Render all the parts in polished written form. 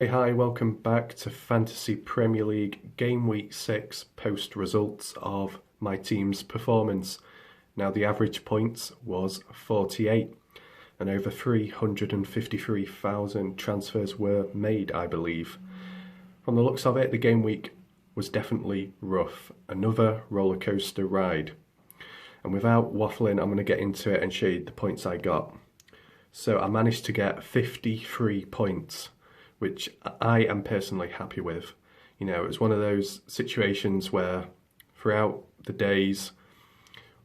Hey, hi, welcome back to Fantasy Premier League Game Week 6 post results of my team's performance. Now, the average points was 48 and over 353,000 transfers were made, I believe. From the looks of it, the game week was definitely rough. Another roller coaster ride. And without waffling, I'm going to get into it and show you the points I got. So I managed to get 53 points, which I am personally happy with. You know, it was one of those situations where throughout the days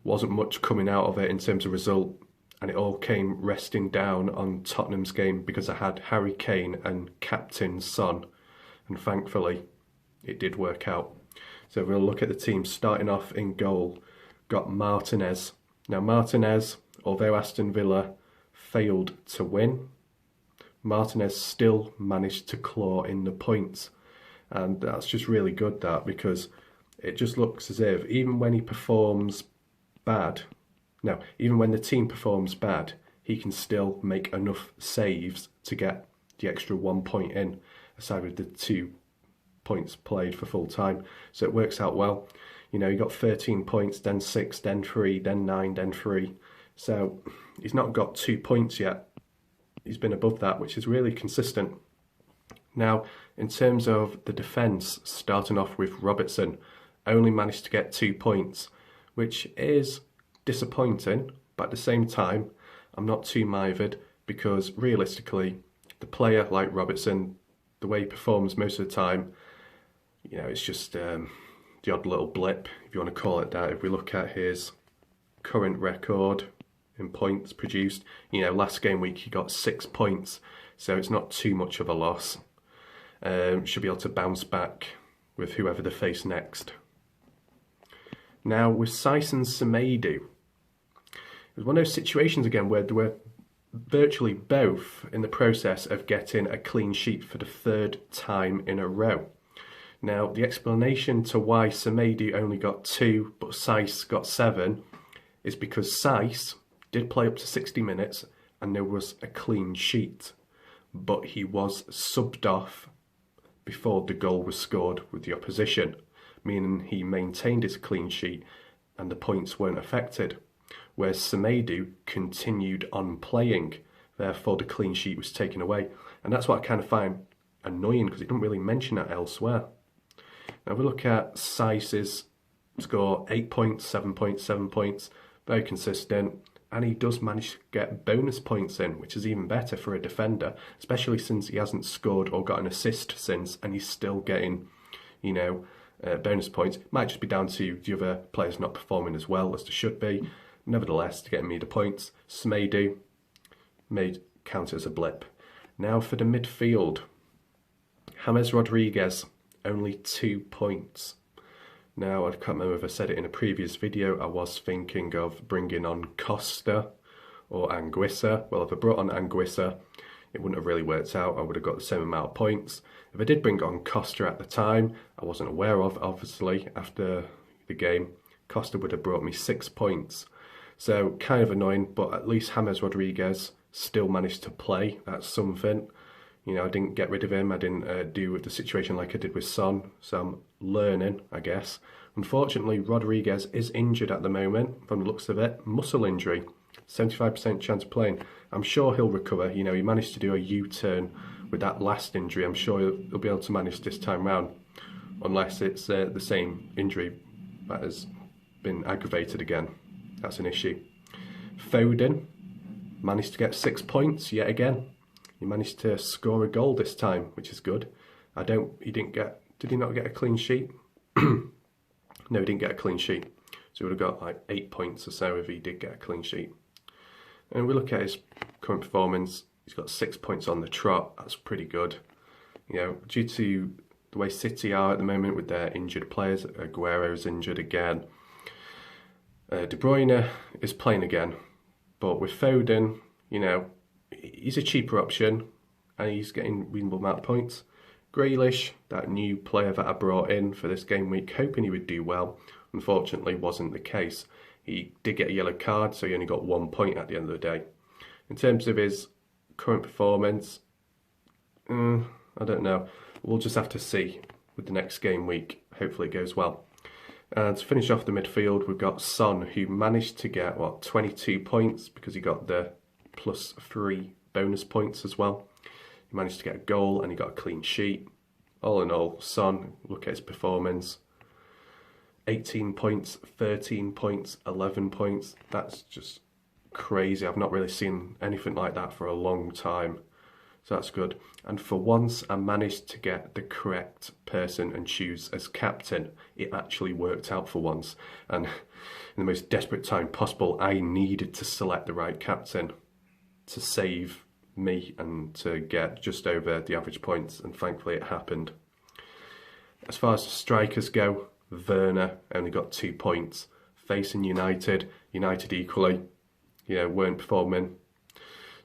wasn't much coming out of it in terms of result, and it all came resting down on Tottenham's game because I had Howie Kane and captain Son, and thankfully it did work out. So we'll look at the team. Starting off in goal, got Martinez. Now Martinez, although Aston Villa failed to win, Martinez still managed to claw in the points, and that's just really good, that, because it just looks as if even when he performs bad, even when the team performs bad, he can still make enough saves to get the extra 1 point in, aside with the 2 points played for full time. So it works out well. You know, he got 13 points, then 6, then 3, then 9, then 3. So he's not got 2 points yet. He's been above that, which is really consistent. Now, in terms of the defence, starting off with Robertson, only managed to get 2 points, which is disappointing, but at the same time, I'm not too mithered, because realistically, the player like Robertson, the way he performs most of the time, you know, it's just the odd little blip, if you want to call it that. If we look at his current record in points produced, you know, last game week he got 6 points, so it's not too much of a loss. Should be able to bounce back with whoever they face next. Now with Saiss and Semedo, it was one of those situations again where they were virtually both in the process of getting a clean sheet for the 3rd time in a row. Now the explanation to why Semedo only got 2 but Saiss got 7 is because Saiss did play up to 60 minutes and there was a clean sheet, but he was subbed off before the goal was scored with the opposition, meaning he maintained his clean sheet and the points weren't affected, whereas Semedo continued on playing, therefore the clean sheet was taken away. And that's what I kind of find annoying, because it doesn't really mention that elsewhere. Now if we look at Saiss's score, 8 points, 7 points, 7 points, very consistent. And he does manage to get bonus points in, which is even better for a defender, especially since he hasn't scored or got an assist since, and he's still getting, you know, bonus points. Might just be down to the other players not performing as well as they should be. Nevertheless, to get me the points, Semedo made count as a blip. Now for the midfield, James Rodriguez, only 2 points. Now, I can't remember if I said it in a previous video, I was thinking of bringing on Costa or Anguissa. Well, if I brought on Anguissa, it wouldn't have really worked out. I would have got the same amount of points. If I did bring on Costa at the time, I wasn't aware of, obviously, after the game, Costa would have brought me 6 points. So, kind of annoying, but at least James Rodriguez still managed to play. That's something. You know, I didn't get rid of him. I didn't do with the situation like I did with Son. So I'm learning, I guess. Unfortunately, Rodriguez is injured at the moment, from the looks of it. Muscle injury. 75% chance of playing. I'm sure he'll recover. You know, he managed to do a U-turn with that last injury. I'm sure he'll be able to manage this time round. Unless it's the same injury that has been aggravated again. That's an issue. Foden managed to get 6 points yet again. He managed to score a goal this time, which is good. Did he not get a clean sheet? No, he didn't get a clean sheet. So he would have got like 8 points or so if he did get a clean sheet. And we look at his current performance, he's got 6 points on the trot. That's pretty good. You know, due to the way City are at the moment with their injured players, Aguero is injured again. De Bruyne is playing again. But with Foden, you know, he's a cheaper option and he's getting a reasonable amount of points. Grealish, that new player that I brought in for this game week, hoping he would do well, unfortunately wasn't the case. He did get a yellow card, so he only got 1 point at the end of the day. In terms of his current performance, I I don't know. We'll just have to see with the next game week. Hopefully it goes well. And to finish off the midfield, we've got Son, who managed to get, 22 points because he got the +3 bonus points as well. He managed to get a goal and he got a clean sheet. All in all, Son, look at his performance. 18 points, 13 points, 11 points. That's just crazy. I've not really seen anything like that for a long time. So that's good. And for once, I managed to get the correct person and choose as captain. It actually worked out for once. And in the most desperate time possible, I needed to select the right captain to save me and to get just over the average points. And thankfully it happened. As far as the strikers go, Werner only got 2 points. Facing United equally, weren't performing.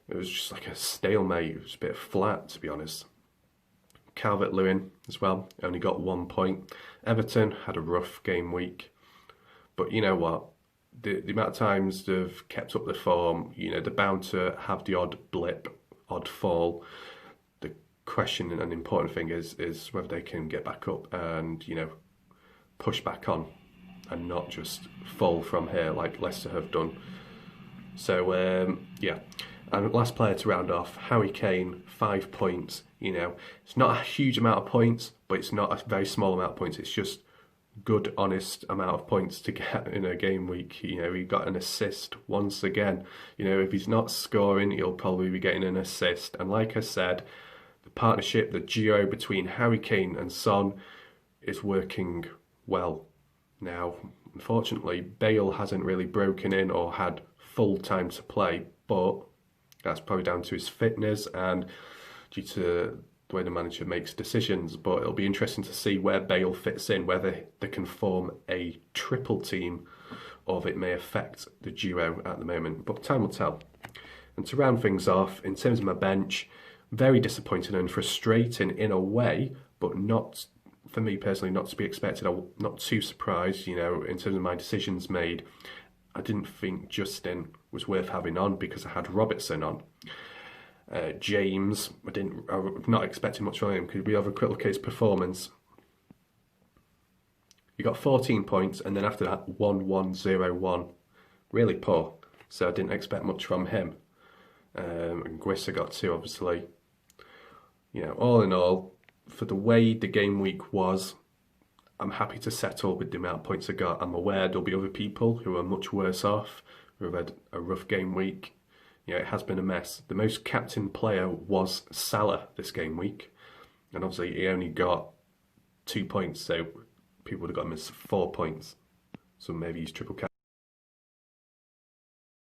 It was just like a stalemate. It was a bit flat, to be honest. Calvert-Lewin as well, only got 1 point. Everton had a rough game week. But you know what? The amount of times they've kept up the form, they're bound to have the odd blip, odd fall. The question and important thing is whether they can get back up and, push back on and not just fall from here like Leicester have done. So, yeah. And last player to round off, Howie Kane, 5 points. It's not a huge amount of points, but it's not a very small amount of points. It's just good, honest amount of points to get in a game week. He got an assist once again. If he's not scoring, he'll probably be getting an assist. And like I said, the partnership, the duo between Howie Kane and Son is working well. Now, unfortunately, Bale hasn't really broken in or had full time to play, but that's probably down to his fitness and due to the way the manager makes decisions. But it'll be interesting to see where Bale fits in, whether they can form a triple team or if it may affect the duo at the moment. But time will tell. And to round things off, in terms of my bench, very disappointing and frustrating in a way, but not, for me personally, not to be expected. I'm not too surprised, in terms of my decisions made. I didn't think Justin was worth having on because I had Robertson on. James, I'm not expecting much from him. Could we have a quick look at his performance? He got 14 points and then after that 1-1-0-1. Really poor. So I didn't expect much from him. And Guissa got 2 obviously. All in all, for the way the game week was, I'm happy to settle with the amount of points I got. I'm aware there'll be other people who are much worse off, who have had a rough game week. It has been a mess. The most captain player was Salah this game week. And obviously he only got 2 points, so people would have got him as 4 points. So maybe he's triple captain.